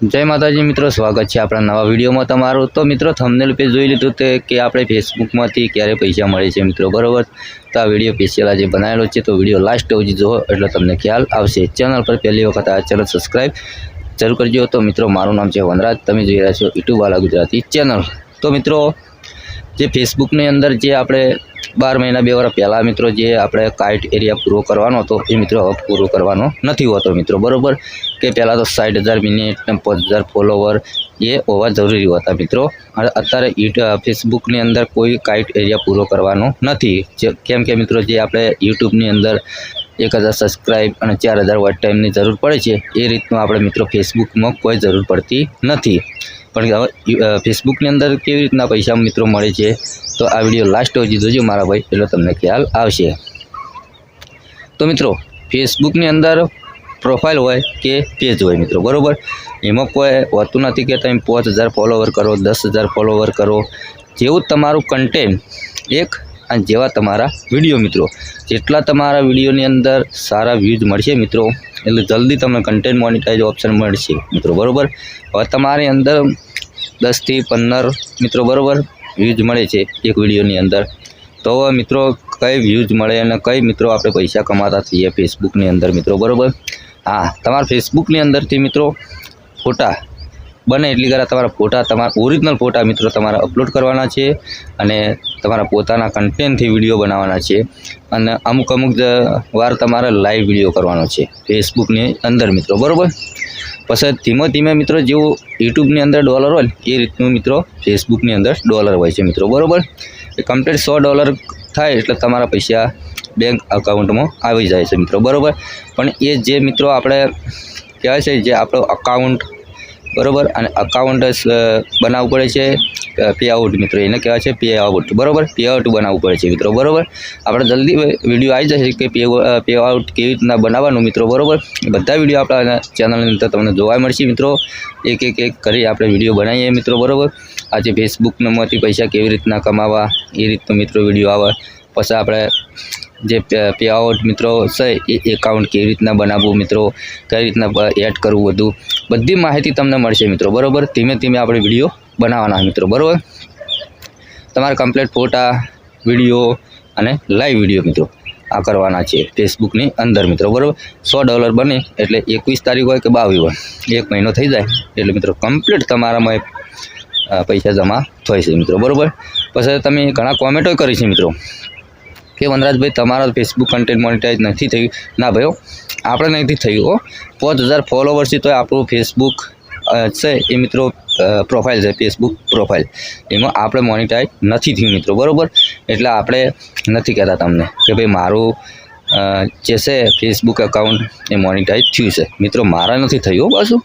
जय माताजी मित्रों, स्वागत है अपना नवा वीडियो में तमारू। तो मित्रों थंबनेल पे જોઈ લીધું કે આપણે ફેસબુકમાંથી ક્યારે પૈસા મળે છે મિત્રો, બરોબર। તો આ વિડીયો સ્પેશિયલ આજે બનાવેલો છે, તો વિડીયો લાસ્ટ સુધી જુઓ એટલે તમને ખ્યાલ આવશે। ચેનલ પર પહેલી વખત આ ચેનલ સબસ્ક્રાઇબ જરૂર કરજો। તો મિત્રો મારું નામ છે વનરાજ, તમે જોઈ રહ્યા છો યુટ્યુબ વાલા ગુજરાતી ચેનલ। तो मित्रों जे फेसबुकनी अंदर जे આપણે 12 महीना 2 વર્ષ પહેલાં મિત્રો જે આપણે કાઇટ એરિયા પૂરો કરવાનો હતો એ મિત્રો હવે પૂરો કરવાનો નથી હોતો મિત્રો, બરોબર। કે પહેલાં તો 60,000 મિનિટ ને 5,000 ફોલોવર એ હોવા જરૂરી હતા મિત્રો। અત્યારે ફેસબુકની અંદર કોઈ કાઇટ એરિયા પૂરો કરવાનો નથી, કેમ કે મિત્રો જે આપણે યુટ્યુબની અંદર 1000 સબસ્ક્રાઇબ અને 4000 વોચ ટાઈમની જરૂર પડે છે એ રીતનું આપણે મિત્રો ફેસબુકમાં કોઈ જરૂર પડતી નથી। પણ હવે ફેસબુકની અંદર કેવી રીતના પૈસા મિત્રો મળે છે તો આ વિડીયો લાસ્ટ સુધી જોજો મારા ભાઈ, એટલે તમને ખ્યાલ આવશે। તો મિત્રો ફેસબુકની અંદર પ્રોફાઇલ હોય કે પેજ હોય મિત્રો, બરોબર। એમાં કોઈ હોતું નથી કે તમે 5000 ફોલોવર કરો, 10,000 ફોલોવર કરો। જેવું તમારું કન્ટેન્ટ એક અને જેવા તમારા વિડીયો મિત્રો, જેટલા તમારા વિડીયોની અંદર સારા વ્યૂઝ મળશે મિત્રો એટલે જલ્દી તમને કન્ટેન્ટ મોનિટાઇઝ ઓપ્શન મળશે મિત્રો, બરોબર। હવે તમારી અંદર 10 થી 15 મિત્રો બરોબર વ્યૂઝ મળે છે એક વિડીયોની અંદર, તો મિત્રો કઈ વ્યૂઝ મળે અને કઈ મિત્રો આપણે પૈસા કમાતા થઈએ ફેસબુકની અંદર મિત્રો, બરોબર। हाँ, તમારા ફેસબુકની અંદરથી મિત્રો ફોટા बने एटली करा तमारा फोटा तमारा ओरिजिनल फोटा मित्रों तमारा अपलोड करवाना छे अने तमारा पोताना कंटेंट थी विडियो बनावाना छे अने अमुक अमुक वार तमारा लाइव विडियो करवानो छे फेसबुकनी अंदर मित्रों, बरोबर। पछी धीमे धीमे मित्रों जो यूट्यूबनी अंदर डॉलर होय ए रीतनुं मित्रों फेसबुकनी अंदर डॉलर होय छे मित्रों, बरोबर। कम्प्लीट $100 थाय एटले तमारा पैसा बैंक अकाउंट में आई जाए छे मित्रों, बरोबर। पण ए जे मित्रों आपणे कहेवाय छे जे आपणो अकाउंट बरोबर अने अकाउंट बनावવું પડે છે पे आउट मित्रों, એને કહેવાય છે पे आउट, बरोबर। पे आउट बनावવું પડે છે मित्रों, बरोबर। આપણે जल्दी विडियो आई जशे कि पे आउट केवी रीतना बनाववानुं मित्रों, बरोबर। बधा विडियो आपणा चेनलनी अंदर तमने जोवा मळशे मित्रों, एक करी आपणे विडियो बनावीए मित्रों, बरोबर। आज फेसबुकमांथी पैसा केवी रीतना कमावा ए रीतनो मित्रों विडियो आवे। पछी आपणे जे पे आउट मित्रों है एकाउंट केवी रीतना बनाववुं मित्रों, कई रीतना एड करवुं बधुं बधी माहिती तमने मळशे मित्रों, बरोबर। धीमे धीमे आपणे विडियो बनाववाना मित्रों, बरोबर। तमारे कम्प्लीट फोटा विडियो अने लाइव विडियो मित्रों आ करवाना छे फेसबुकनी अंदर मित्रों, बरोबर। $100 बने एटले 21 तारीख होय के 22 होय 1 महीनो थई जाय एटले मित्रों कम्प्लीट तमारामां पैसा जमा थई छे मित्रों, बरोबर। पछी तमे घणा कॉमेंटो करी छे मित्रों कि वनराज भाई तमारा फेसबुक कंटेंट मोनिटाइज नहीं थयुं। ना भाई आपणे नहीं थयुं, 5000 फॉलोवर्स छे तो आपणुं फेसबुक है ये मित्रों प्रोफाइल है फेसबुक प्रोफाइल एमां आपणे मोनिटाइज नहीं थयुं मित्रों, बरोबर। एटले आपणे नहीं कहता तमने कि भाई मारुं जे छे फेसबुक अकाउंट ए मोनिटाइज थयुं छे मित्रों, मारा नहीं थयुं पाछुं,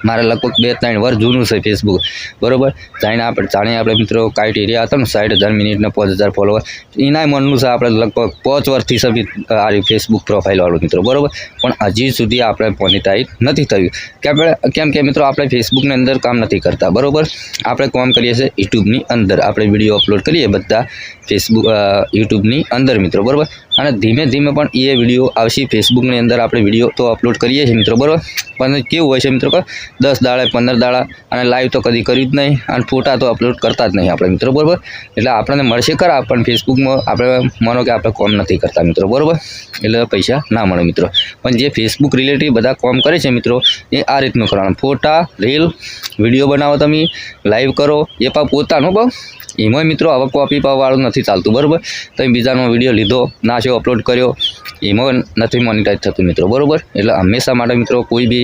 मारे लगभग 2-3 वर्ष जूनू है फेसबुक, बरोबर। जाने आपणे मित्रों काइट एरिया था 60,000 मिनिट ने 5,000 फॉलोवर एना मनू से आपणे लगभग 5 वर्षथी सभी आ फेसबुक प्रोफाइल वाळुं मित्रों, बरोबर। पण हजी सुधी आपणे मोनिटाइज नहीं थयुं केम के मित्रों आपणे फेसबुकनी अंदर काम नहीं करता, बरोबर। आपणे काम करीए छीए यूट्यूबनी अंदर, आपणे विडियो अपलोड करीए बधा फेसबुक यूट्यूबनी अंदर मित्रों, बरोबर। अने धीमे धीमे पण ए विडियो आवशे फेसबुकनी अंदर आपणे विडियो तो अपलोड करीए छीए मित्रों, बरोबर। पण केवुं होय छे मित्रों 10 दाड़े 15 दाड़ा अने लाइव तो कदी कर्युं ज नहीं अने फोटा तो अपलोड करता ज नहीं आपणे मित्रों, बरोबर। एटले आपणे मळशे खरा पण फेसबुकमां आपणे मानो कि आपणे काम नहीं करता मित्रों, बरोबर। एटले पैसा ना मळे मित्रों। पण जे फेसबुक रिलेटेड बधा काम करे छे मित्रों ए आ रीतनुं करवानुं, फोटा रील विडियो बनावो तमे लाइव करो ए पण पोतानुं भाव एमां मित्रों हवे कॉपी पाववाळुं नहीं चालतुं, बरोबर। तमे बीजानो विडियो लीधो नाख्यो अपलोड कर्यो एमां नहीं मोनिटाइज थतुं मित्रों, बरोबर। एटले हमेशा माटे मित्रों कोई भी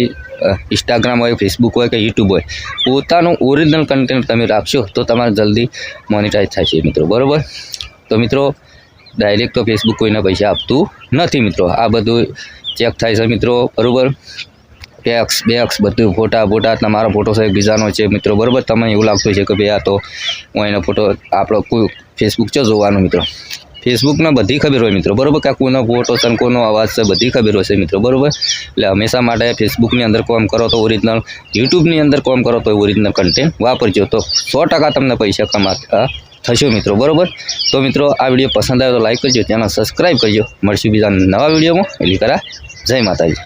इंस्टाग्राम हो फेसबुक हो कि यूट्यूब हो पोतानुं ओरिजिनल कंटेंट तमे राखशो तो तमारे जल्दी मोनिटाइज थशे मित्रों, बरोबर। तो मित्रों डायरेक्ट तो फेसबुक कोईने पैसा आपतुं नथी मित्रों, आ बधुं चेक थाय छे मित्रों, बरोबर। टेक्स बेक्स बधुं फोटा बोटा तमारा फोटो है बीजानो छे मित्रों, बरोबर। तमने एवुं लागतुं हशे कि भाई आ तो हुं एनो फोटो आपणो कोई फेसबुक चो जोवानुं मित्रों, फेसबुक में बधी खबर हो मित्रों, बरोबर। क्या कोईनो फोटो छे कोईनो अवाज छे बधी खबर होशे मित्रों, बरोबर। एटले हमेशा माटे फेसबुकनी अंदर काम करो तो ओरिजिनल, यूट्यूबनी अंदर काम करो तो ओरिजिनल कंटेंट वापरजो तो 100% तमने पैसा कमाता थशो मित्रों, बरोबर। तो मित्रों आ विडियो पसंद आए तो लाइक करजो, चेनल सब्सक्राइब करजो। मळशुं बीजा नवा विडियोमां। एटली करा जय माताजी।